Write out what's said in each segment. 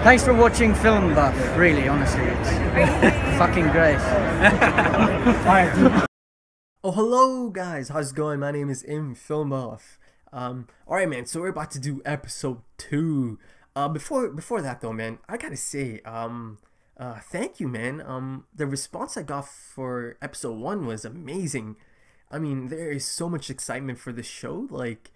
Thanks for watching Film Buff, really, honestly, it's fucking great. Oh, hello guys, how's it going? My name is Film Buff. Alright man, so we're about to do episode 2. Before that though, man, I gotta say, thank you, man. The response I got for episode 1 was amazing. I mean, there is so much excitement for this show, like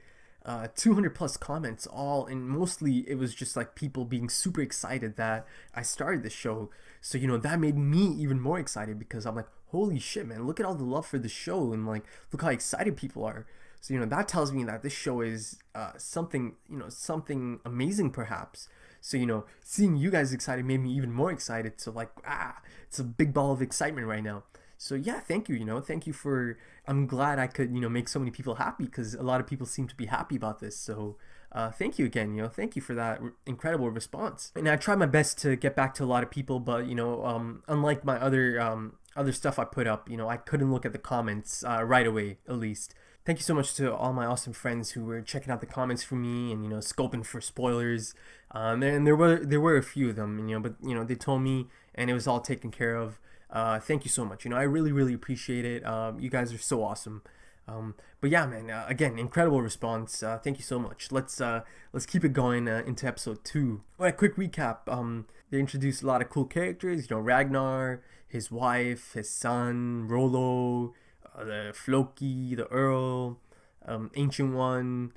200 plus comments all, and mostly it was just like people being super excited that I started the show. So, you know, that made me even more excited because I'm like, holy shit, man, look at all the love for the show, and like, look how excited people are. So, you know, that tells me that this show is something, you know, something amazing perhaps. So, you know, seeing you guys excited made me even more excited. So like, it's a big ball of excitement right now. So yeah, thank you, you know, thank you for, I'm glad I could, you know, make so many people happy, because a lot of people seem to be happy about this. So thank you again, you know, thank you for that incredible response. And I tried my best to get back to a lot of people, but, you know, unlike my other stuff I put up, you know, I couldn't look at the comments right away, at least. Thank you so much to all my awesome friends who were checking out the comments for me and, you know, scoping for spoilers. And there were a few of them, you know, but, you know, they told me and it was all taken care of. Thank you so much. You know, I really appreciate it. You guys are so awesome. But yeah, man, again, incredible response. Thank you so much. Let's keep it going into episode 2. All right, quick recap. They introduced a lot of cool characters. You know, Ragnar, his wife, his son, Rollo, the Floki, the Earl, Ancient One.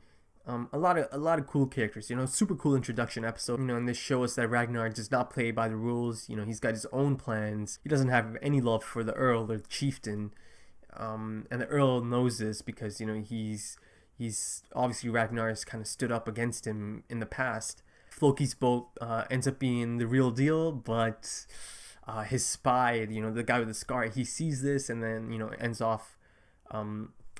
A lot of cool characters, you know, super cool introduction episode, you know, and this shows us that Ragnar does not play by the rules. You know, he's got his own plans. He doesn't have any love for the Earl or the chieftain, and the Earl knows this because, you know, he's obviously Ragnar has kind of stood up against him in the past. Floki's boat ends up being the real deal, but his spy, you know, the guy with the scar, he sees this and then, you know, ends off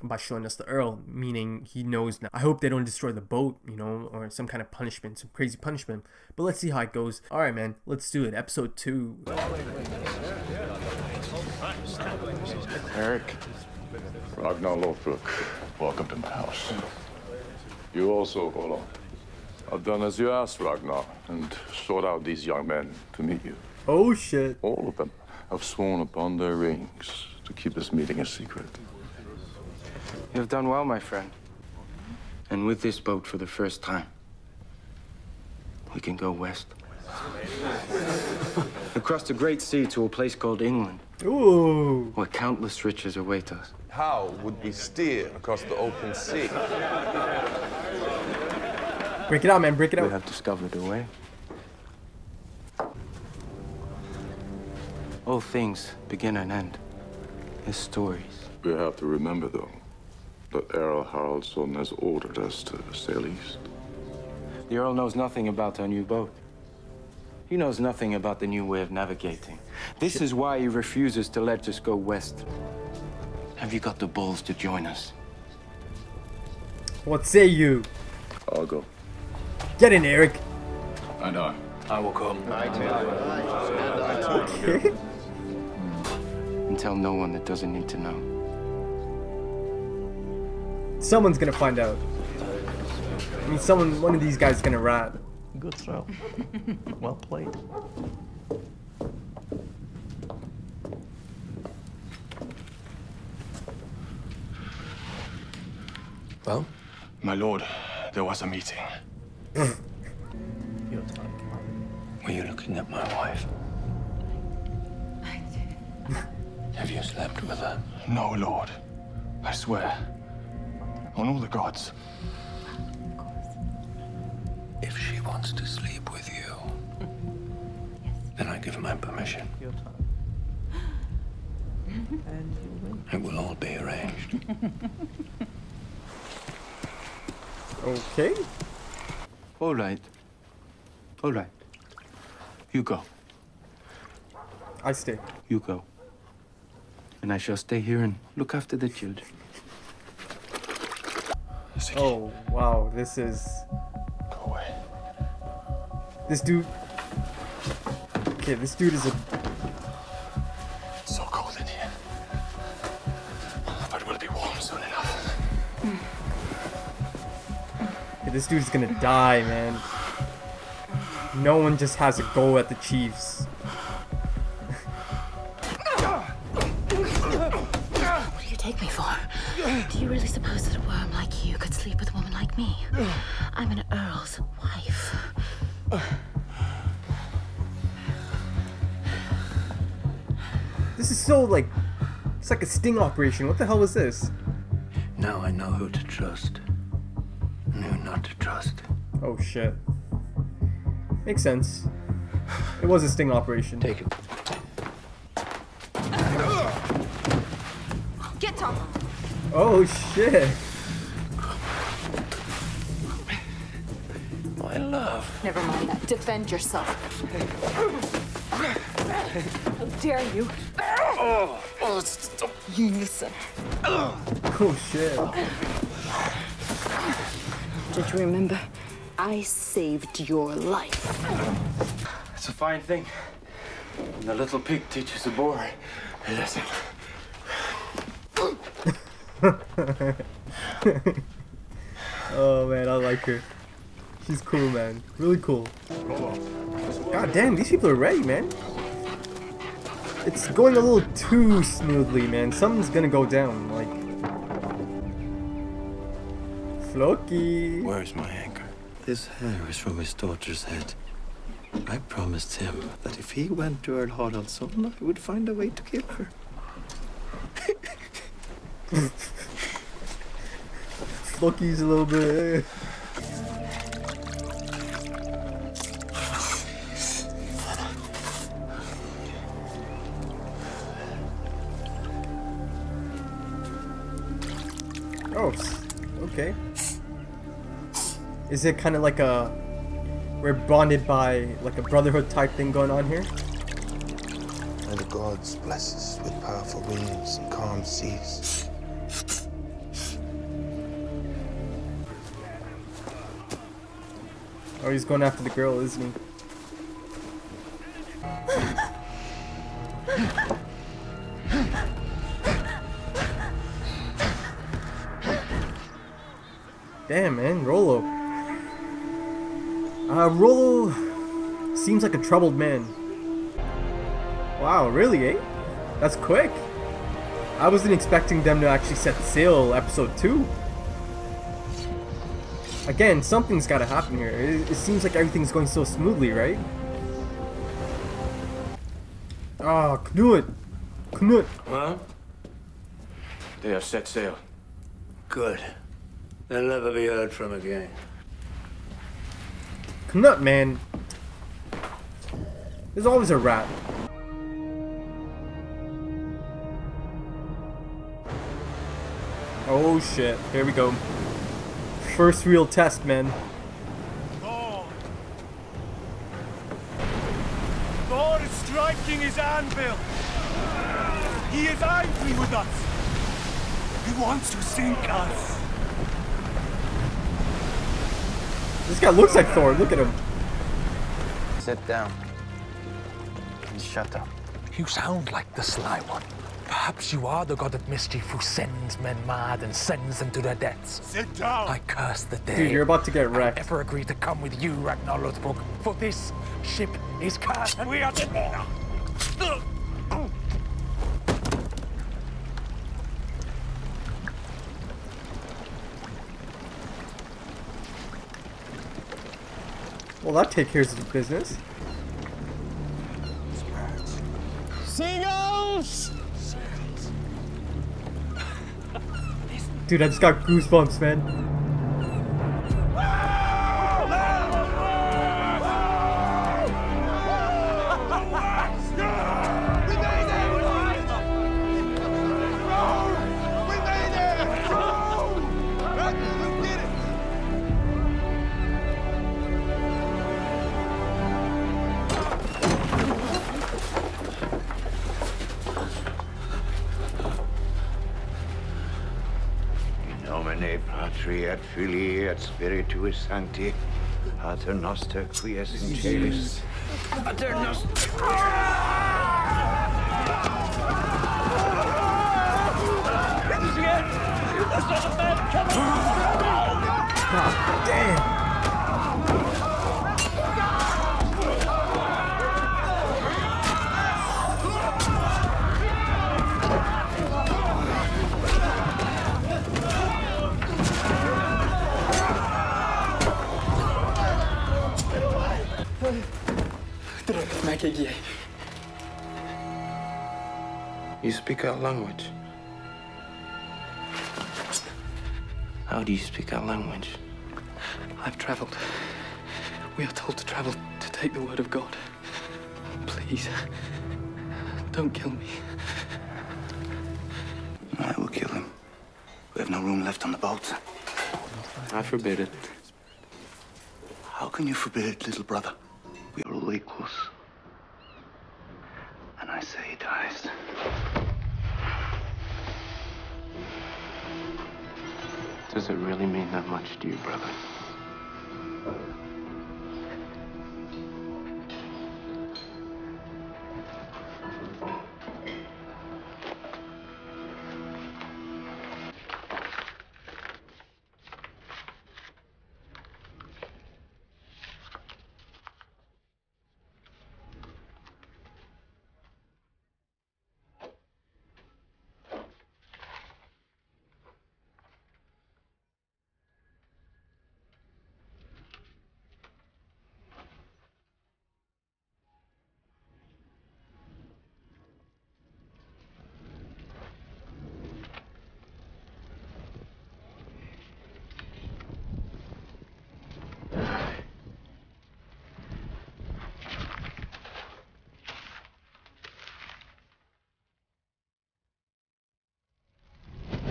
by showing us the Earl, meaning he knows now. I hope they don't destroy the boat, you know, or some kind of punishment, some crazy punishment. But let's see how it goes. Alright, man, let's do it. Episode 2. Eric. Ragnar Lothbrok, welcome to my house. You also, Rollo. I've done as you asked, Ragnar, and sought out these young men to meet you. Oh shit. All of them have sworn upon their rings to keep this meeting a secret. You have done well, my friend. And with this boat for the first time, we can go west. Across the great sea to a place called England. Ooh. Where countless riches await us. How would we steer across the open sea? Break it out, man, break it out. We have discovered a way. All things begin and end. As stories. We have to remember, though, that Earl Haraldsson has ordered us to sail east. The Earl knows nothing about our new boat. He knows nothing about the new way of navigating. This is why he refuses to let us go west. Have you got the balls to join us? What say you? I'll go. Get in, Eric. And I will come. Okay. And tell no one that doesn't need to know. Someone's gonna find out. I mean, one of these guys is gonna rat. Good throw. Well played. Well? My lord, there was a meeting. Your time, Were you looking at my wife? I did. Have you slept with her? No, lord. I swear. On all the gods. Of course. If she wants to sleep with you, Yes. then I give my permission. your time. And you win. It will all be arranged. Okay. All right. All right. You go. I stay. You go. And I shall stay here and look after the children. Oh, wow, this is... Go away. This dude... Okay, this dude is a... It's so cold in here. But it will be warm soon enough. Okay, this dude's gonna die, man. No one just has a go at the Chiefs. What do you take me for? Do you really suppose that a worm like you could sleep with a woman like me? I'm an earl's wife. This is so like, it's like a sting operation. What the hell was this? Now I know who to trust and who not to trust. Oh shit. Makes sense. It was a sting operation. Take it. Get Tom. Oh shit. My love. Never mind that. Defend yourself. How dare you? You listen. Oh shit. Did you remember? I saved your life. It's a fine thing when the little pig teaches a boy a lesson. Oh man, I like her. She's cool, man. Really cool. God damn, these people are ready, man. It's going a little too smoothly, man. Something's gonna go down, like... Floki. Where's my anchor? This hair is from his daughter's head. I promised him that if he went to Earl Haraldsson, I would find a way to kill her. Floki's a little bit... Oh, okay. Is it kind of like a... We're bonded by like a brotherhood type thing going on here? May the gods bless us with powerful winds and calm seas. Oh, he's going after the girl, isn't he? Damn, man, Rollo. Rollo seems like a troubled man. Wow, really, eh? That's quick. I wasn't expecting them to actually set sail episode 2. Again, something's gotta happen here. It seems like everything's going so smoothly, right? Ah, Knut! Knut! Huh? They have set sail. Good. They'll never be heard from again. Knut, man. There's always a rat. Oh shit, here we go. First real test, man. Thor is striking his anvil. He is angry with us. He wants to sink us. This guy looks like Thor, look at him. Sit down. And shut up. You sound like the sly one. Perhaps you are the god of mischief who sends men mad and sends them to their deaths. Sit down! I curse the day. Dude, you're about to get wrecked. I ever agree to come with you, Ragnar Lothbrok, for this ship is cursed and we are dead. Well, that takes care of the business. Seagulls! Dude, I just got goosebumps, man. Nomine Patri et Filii et Spiritus Sancti, Pater Noster qui es in celis. Pater Noster. God damn. You speak our language. How do you speak our language? I've traveled. We are told to travel to take the word of God. Please, don't kill me. I will kill him. We have no room left on the boat. I forbid it. How can you forbid it, little brother? We are all equals. And I say he dies. Does it really mean that much to you, brother?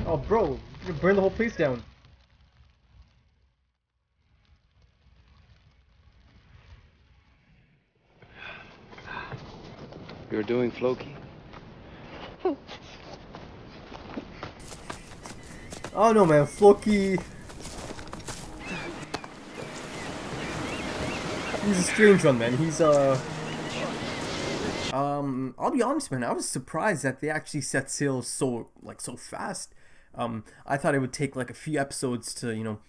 Oh, bro, you burn the whole place down. You're doing Floki? Oh no, man, Floki. He's a strange one, man. He's I'll be honest, man. I was surprised that they actually set sail so fast. I thought it would take like a few episodes to, you know,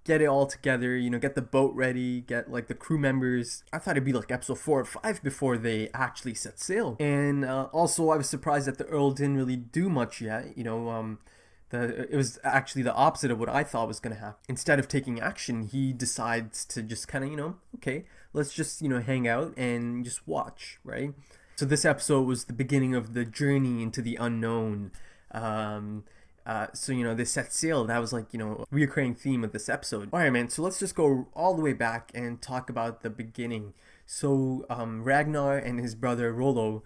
get it all together, you know, get the boat ready, get like the crew members. I thought it'd be like episode 4 or 5 before they actually set sail. And also I was surprised that the Earl didn't really do much yet, you know. It was actually the opposite of what I thought was going to happen. Instead of taking action, he decides to just kind of, you know, okay, let's just, you know, hang out and just watch, right? So this episode was the beginning of the journey into the unknown. So, you know, they set sail. That was like, you know, a reoccurring theme of this episode. Alright, man, so let's just go all the way back and talk about the beginning. So, Ragnar and his brother Rollo,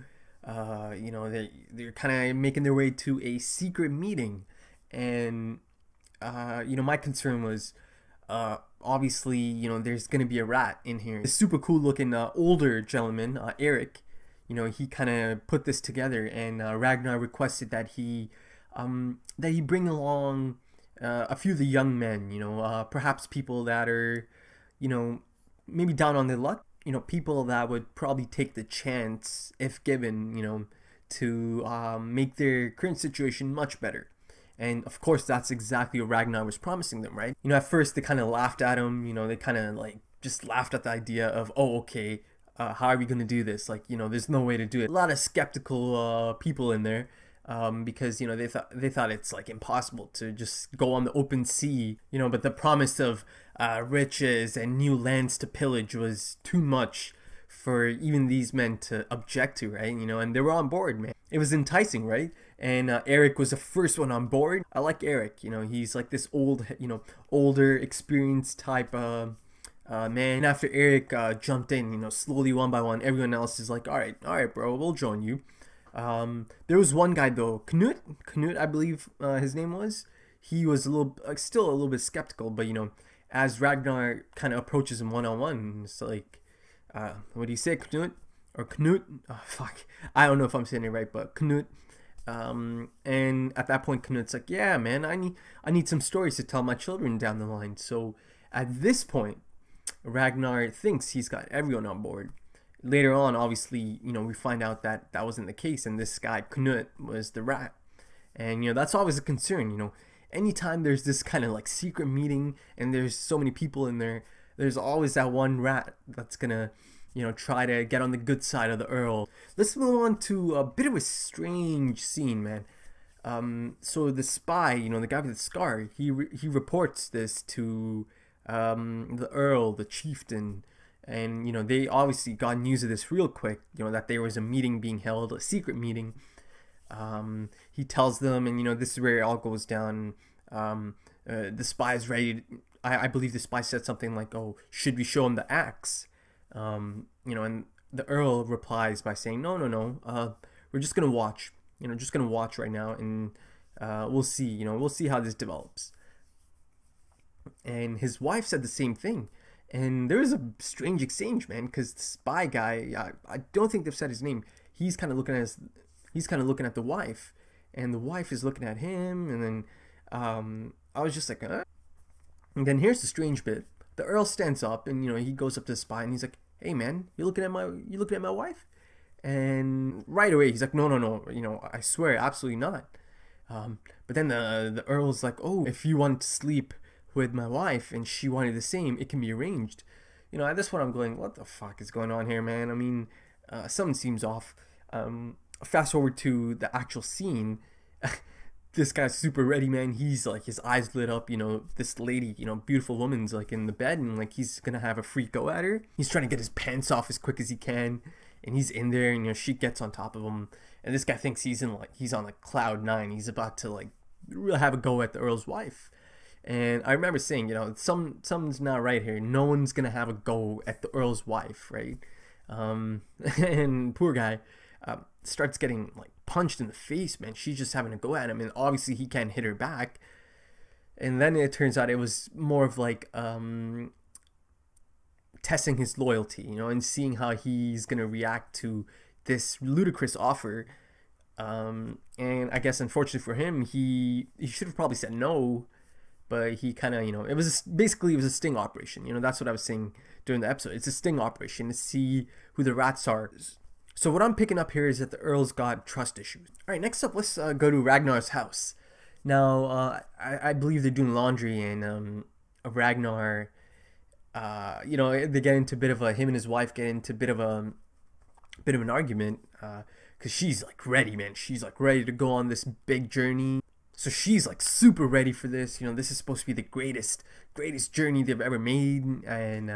you know, they're kind of making their way to a secret meeting. And, you know, my concern was, obviously, you know, there's going to be a rat in here. This super cool looking older gentleman, Eric, you know, he kind of put this together, and Ragnar requested that he bring along a few of the young men, you know, perhaps people that are, you know, maybe down on their luck, you know, people that would probably take the chance, if given, you know, to make their current situation much better. And of course, that's exactly what Ragnar was promising them, right? You know, at first they kind of laughed at him, you know, they kind of like just laughed at the idea of, oh, okay, how are we going to do this? Like, you know, there's no way to do it. A lot of skeptical people in there. Because, you know, they thought it's like impossible to just go on the open sea, you know, but the promise of riches and new lands to pillage was too much for even these men to object to, right? You know, and they were on board, man. It was enticing, right? And Eric was the first one on board. I like Eric, you know, he's like this old, you know, older, experienced type man. And after Eric jumped in, you know, slowly one by one, everyone else is like, all right, bro, we'll join you. There was one guy though, Knut, I believe his name was. He was a little, still a little bit skeptical, but you know, as Ragnar kind of approaches him one-on-one, it's like, what do you say, Knut? Or Knut? Oh, fuck. I don't know if I'm saying it right, but Knut. And at that point, Knut's like, yeah, man, I need some stories to tell my children down the line. So at this point, Ragnar thinks he's got everyone on board. Later on, obviously, you know, we find out that that wasn't the case, and this guy, Knut, was the rat. And, you know, that's always a concern, you know. Anytime there's this kind of, like, secret meeting, and there's so many people in there, there's always that one rat that's gonna, you know, try to get on the good side of the Earl. Let's move on to a bit of a strange scene, man. So the spy, you know, the guy with the scar, he reports this to the Earl, the chieftain. And, you know, they obviously got news of this real quick, you know, that there was a meeting being held, a secret meeting. He tells them, and you know, this is where it all goes down. The spy is ready. I believe the spy said something like, "Oh, should we show him the axe?" You know, and the Earl replies by saying, "No, no, no. We're just gonna watch. You know, just gonna watch right now, and we'll see. You know, we'll see how this develops." And his wife said the same thing. And there was a strange exchange, man, because the spy guy, I don't think they've said his name. He's kind of looking at the wife, and the wife is looking at him, and then I was just like, huh? And then here's the strange bit. The Earl stands up, and you know, he goes up to the spy, and he's like, "Hey, man, you looking at my wife?" And right away he's like, "No, no, no, you know, I swear, absolutely not." But then the Earl's like, "Oh, if you want to sleep with my wife and she wanted the same, it can be arranged." You know, at this point I'm going, what the fuck is going on here, man? I mean, something seems off. Fast forward to the actual scene. This guy's super ready, man. He's like, his eyes lit up, you know, this lady, you know, beautiful woman's like in the bed, and like he's gonna have a freak go at her. He's trying to get his pants off as quick as he can, and he's in there, and you know, she gets on top of him, and this guy thinks he's on like cloud 9. He's about to like really have a go at the Earl's wife. And I remember saying, you know, something's not right here. No one's gonna have a go at the Earl's wife, right? And poor guy starts getting like punched in the face, man. She's just having a go at him, and obviously he can't hit her back. And then it turns out it was more of like testing his loyalty, you know, and seeing how he's gonna react to this ludicrous offer. And I guess unfortunately for him, he should have probably said no. But he kind of, you know, it was a sting operation. You know, that's what I was saying during the episode. It's a sting operation to see who the rats are. So what I'm picking up here is that the Earl's got trust issues. All right, next up, let's go to Ragnar's house. Now, I believe they're doing laundry, and Ragnar, you know, they get into him and his wife get into a bit of an argument, because she's like ready, man. She's like ready to go on this big journey. So she's like super ready for this. You know, this is supposed to be the greatest journey they've ever made. And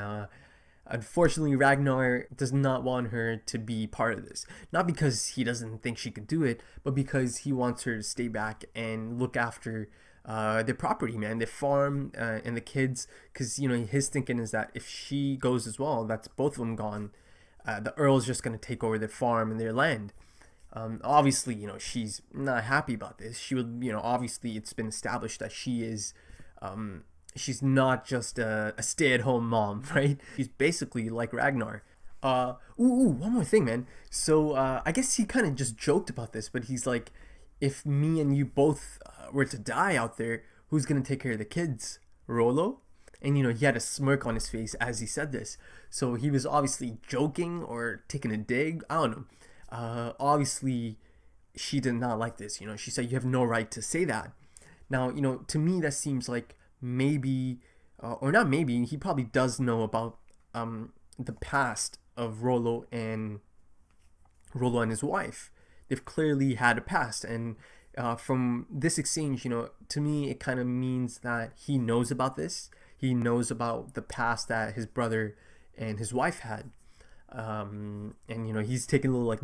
unfortunately, Ragnar does not want her to be part of this. Not because he doesn't think she could do it, but because he wants her to stay back and look after their property, man, their farm, and the kids. Because, you know, his thinking is that if she goes as well, that's both of them gone. The Earl's just going to take over their farm and their land. Obviously, you know, she's not happy about this. She would, you know, obviously it's been established that she is, she's not just a stay-at-home mom, right? She's basically like Ragnar. One more thing, man. So, I guess he kind of just joked about this, but he's like, if me and you both were to die out there, who's gonna take care of the kids? Rollo? And, you know, he had a smirk on his face as he said this. So he was obviously joking or taking a dig. I don't know. Obviously she did not like this. You know, she said, you have no right to say that. Now, you know, to me that seems like maybe, or not maybe, he probably does know about the past of Rollo and his wife. They've clearly had a past, and from this exchange, you know, to me it kind of means that he knows about this. He knows about the past that his brother and his wife had. And you know, he's taking a little, like,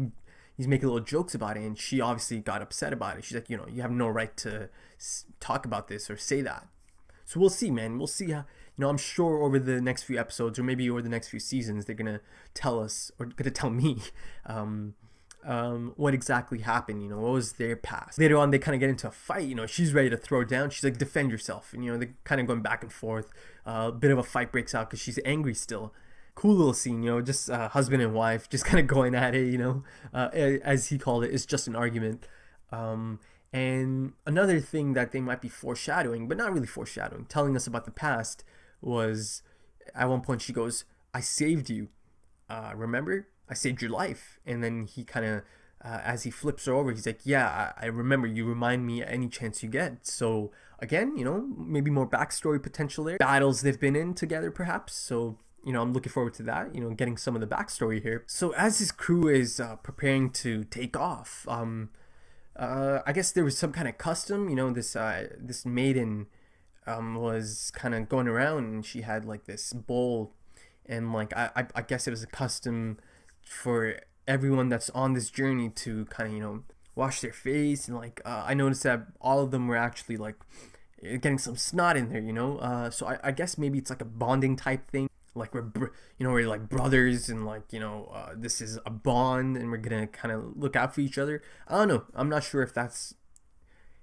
he's making little jokes about it, and she obviously got upset about it. She's like, you know, you have no right to talk about this or say that. So we'll see, man. We'll see how, you know, I'm sure over the next few episodes, or maybe over the next few seasons, they're gonna tell us, or gonna tell me what exactly happened. You know, what was their past. Later on they kind of get into a fight. You know, she's ready to throw down. She's like, defend yourself. And you know, they're kind of going back and forth. A bit of a fight breaks out because she's angry still. Cool little scene, you know, just husband and wife just kind of going at it, you know, as he called it. It's just an argument. And another thing that they might be foreshadowing, but not really foreshadowing, telling us about the past, was at one point she goes, I saved you, remember? I saved your life. And then he kind of, as he flips her over, he's like, yeah, I remember. You remind me any chance you get. So again, you know, maybe more backstory potential there. Battles they've been in together, perhaps. So, you know, I'm looking forward to that, you know, getting some of the backstory here. So as his crew is preparing to take off, I guess there was some kind of custom, you know, this maiden was kind of going around, and she had like this bowl, and like I guess it was a custom for everyone that's on this journey to kind of, you know, wash their face, and like I noticed that all of them were actually like getting some snot in there, you know. So I guess maybe it's like a bonding type thing, like we're like brothers, and like, you know, this is a bond, and we're gonna kind of look out for each other. I don't know. I'm not sure if that's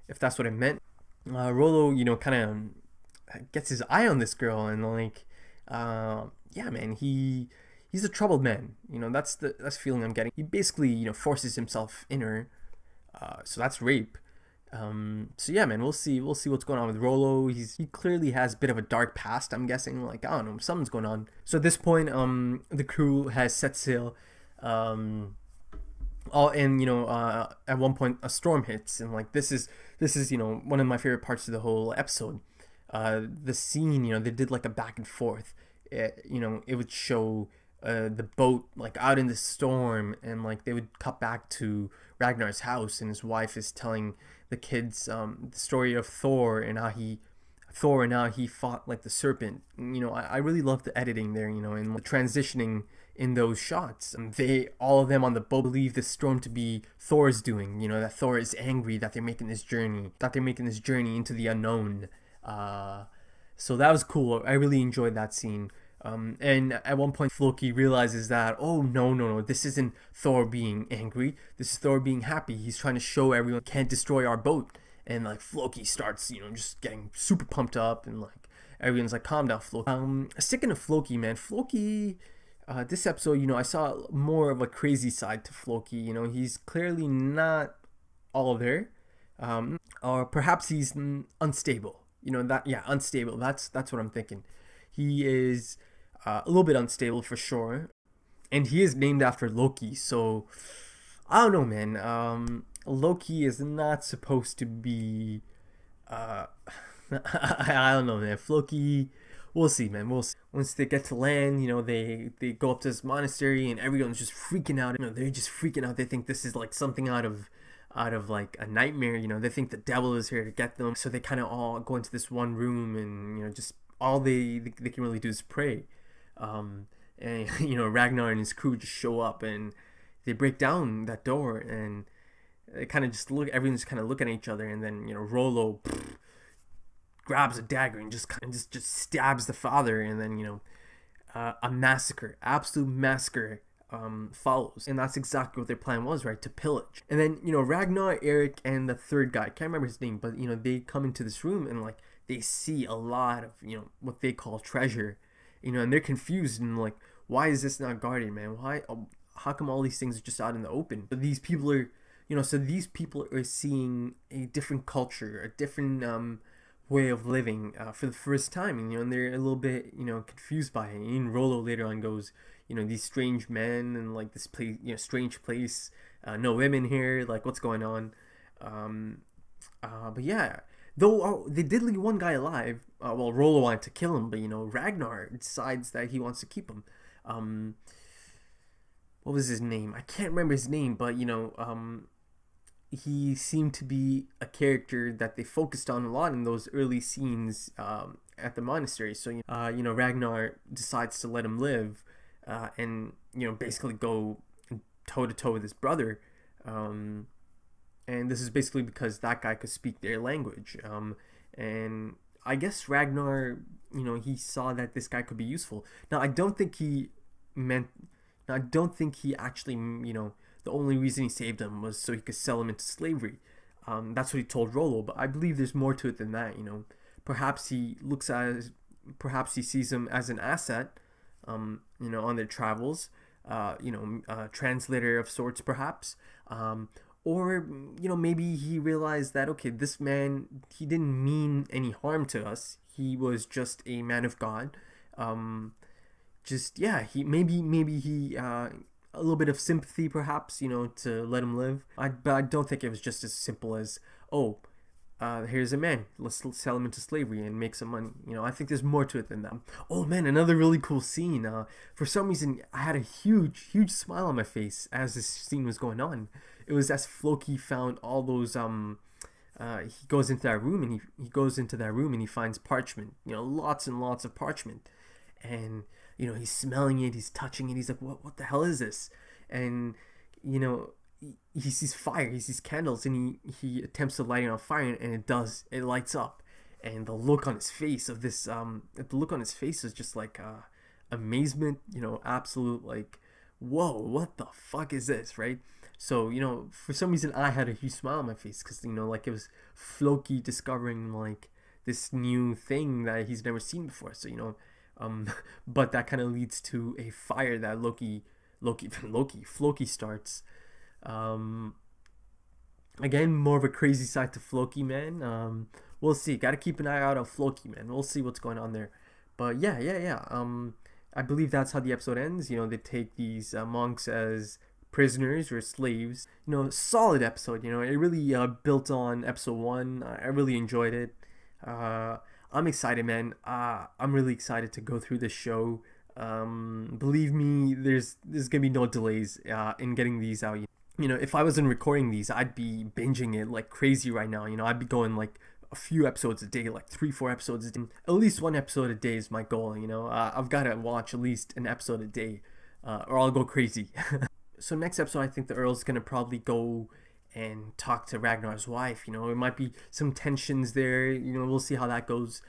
what it meant. Rollo, you know, kind of gets his eye on this girl, and like, yeah, man, he's a troubled man. You know, that's the feeling I'm getting. He basically, you know, forces himself in her. So that's rape. So yeah, man, we'll see what's going on with Rollo. He clearly has a bit of a dark past, I'm guessing. Like, I don't know, something's going on. So at this point, the crew has set sail. And you know, at one point a storm hits, and like this is you know, one of my favorite parts of the whole episode. The scene, you know, they did like a back and forth. You know, it would show the boat like out in the storm, and like they would cut back to Ragnar's house, and his wife is telling the kids the story of Thor and how he fought like the serpent. You know, I really love the editing there, you know, and the transitioning in those shots. All of them on the boat believe this storm to be Thor's doing, you know, that Thor is angry that they're making this journey into the unknown. So that was cool. I really enjoyed that scene. And at one point Floki realizes that, oh no, this isn't Thor being angry, this is Thor being happy. He's trying to show everyone can't destroy our boat. And like Floki starts, you know, just getting super pumped up, and like everyone's like, calm down, Floki. Sticking to Floki, man, Floki, this episode, you know, I saw more of a crazy side to Floki. You know, he's clearly not all there, or perhaps he's unstable. You know, unstable. That's what I'm thinking. He is a little bit unstable for sure, and he is named after Loki. So I don't know, man. Loki is not supposed to be. I don't know, man. Floki. We'll see, man. We'll see. Once they get to land, you know, they go up to this monastery, and everyone's just freaking out. You know, they're just freaking out. They think this is like something out of like a nightmare. You know, they think the devil is here to get them. So they kind of all go into this one room, and you know, just all they can really do is pray. And you know, Ragnar and his crew just show up, and they break down that door, and they kind of just look. Everyone's kind of looking at each other, and then, you know, Rollo grabs a dagger and just stabs the father, and then, you know, a massacre, absolute massacre follows. And that's exactly what their plan was, right? To pillage. And then, you know, Ragnar, Eric, and the third guy, can't remember his name, but you know, they come into this room, and like they see a lot of, you know, what they call treasure, you know, and they're confused, and like, why is this not guarded, man? How come all these things are just out in the open? But these people are, you know, so these people are seeing a different culture, a different way of living for the first time, and, you know, and they're a little bit, you know, confused by it. And Rollo later on goes, you know, these strange men, and like this place, you know, strange place, no women here, like what's going on? But yeah, though they did leave one guy alive. Well, Rollo wanted to kill him, but you know, Ragnar decides that he wants to keep him. What was his name? I can't remember his name, but you know, he seemed to be a character that they focused on a lot in those early scenes at the monastery. So you know, Ragnar decides to let him live, and you know, basically go toe to toe with his brother. And this is basically because that guy could speak their language. And I guess Ragnar, you know, he saw that this guy could be useful. Now, I don't think he actually, you know, the only reason he saved him was so he could sell him into slavery. That's what he told Rollo, but I believe there's more to it than that, you know. Perhaps he sees him as an asset, you know, on their travels, you know, translator of sorts, perhaps. Or, you know, maybe he realized that, okay, this man, he didn't mean any harm to us. He was just a man of God. Maybe he a little bit of sympathy, perhaps, you know, to let him live. But I don't think it was just as simple as, oh, here's a man, let's sell him into slavery and make some money. You know, I think there's more to it than that. Oh man, another really cool scene. For some reason, I had a huge smile on my face as this scene was going on. It was as Floki found all those he goes into that room, and he goes into that room and he finds parchment, you know, lots and lots of parchment. And you know, he's smelling it, he's touching it, he's like, what the hell is this? And you know, he sees fire, he sees candles, and he attempts to light it on fire, and it lights up. And the look on his face of this, the look on his face is just like amazement, you know, absolute like, whoa, what the fuck is this, right? So, you know, for some reason I had a huge smile on my face because, you know, like it was Floki discovering like this new thing that he's never seen before. So, you know, but that kind of leads to a fire that Floki starts. Again, more of a crazy side to Floki, man. We'll see. Got to keep an eye out on Floki, man. We'll see what's going on there. But yeah. I believe that's how the episode ends. You know, they take these monks as prisoners or slaves. You know, solid episode. You know, it really built on episode 1. I really enjoyed it. I'm excited, man. I'm really excited to go through this show. Believe me, there's gonna be no delays in getting these out. You know, if I wasn't recording these, I'd be binging it like crazy right now. You know, I'd be going like a few episodes a day, like 3-4 episodes a day. At least 1 episode a day is my goal. You know, I've got to watch at least an episode a day, or I'll go crazy. So next episode, I think the Earl's gonna probably go and talk to Ragnar's wife. You know, there might be some tensions there. You know, we'll see how that goes.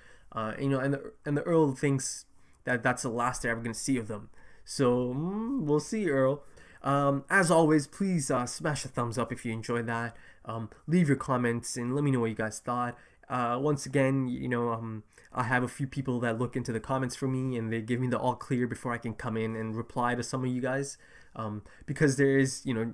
You know, and the Earl thinks that that's the last they're ever gonna see of them. So we'll see, Earl. As always, please smash a thumbs up if you enjoyed that. Leave your comments and let me know what you guys thought. Once again, you know, I have a few people that look into the comments for me and they give me the all clear before I can come in and reply to some of you guys. Because there is, you know,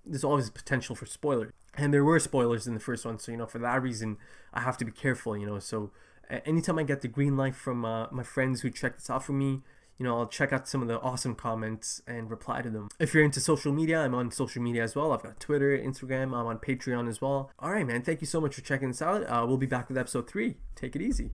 there's always potential for spoilers. And there were spoilers in the first one, so, you know, for that reason, I have to be careful, you know. So anytime I get the green light from my friends who check this out for me, you know, I'll check out some of the awesome comments and reply to them. If you're into social media, I'm on social media as well. I've got Twitter, Instagram, I'm on Patreon as well. Alright, man, thank you so much for checking this out. We'll be back with episode 3. Take it easy.